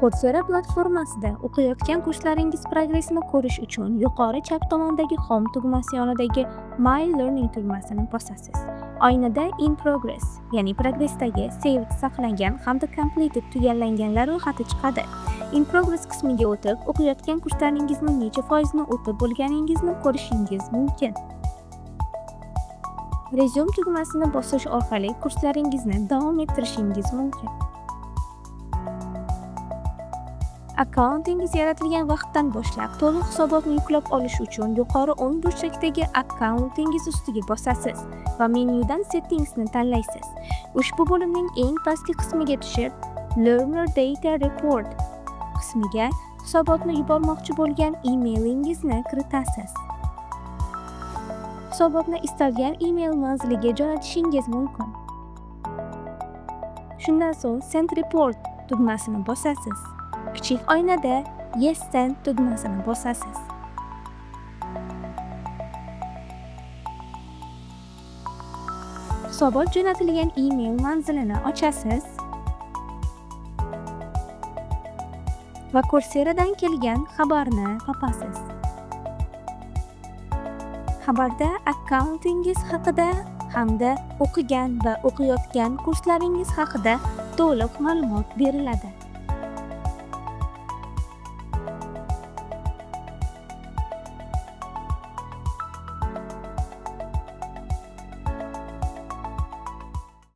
Coursera platformasida o'qiyotgan kurslaringiz progressini ko'rish uchun yuqori chap tomondagi Home tugmasi yonidagi My Learning tugmasini bosasiz. Oynada In Progress, ya'ni progressdagi saved saqlangan hamda completed tugallanganlar ro'yxati chiqadi. In Progress qismiga o'tib, o'qiyotgan kurslaringizning necha foizini o'tib bo'lganingizni ko'rishingiz mumkin. Resume tugmasini bosish orqali kurslaringizni davom ettirishingiz mumkin. Akkauntingiz yaratilgan vaqtdan boshlab to'liq hisobotni yuklab olish uchun yuqori o'ng burchakdagi Akkauntingiz ustiga bosasiz va menyudan Settingsni tanlaysiz. Ushbu bo'limning eng pastki qismiga tushib, Learner Data Report qismiga hisobotni yubormoqchi bo'lgan emailingizni kiritasiz. Hisobotni istalgan email manziliga jo'natishingiz mumkin. Shundan so'ng Send Report tugmasini bosasiz. Kichik oynada Yes Send tugmasini bosasiz. Hisobot jo'natilgan email manzilini ochasiz va Courseradan kelgan xabarni topasiz. Xabarda akkauntingiz haqida hamda o'qigan va o'qiyotgan kurslaringiz haqida to'liq ma'lumot beriladi.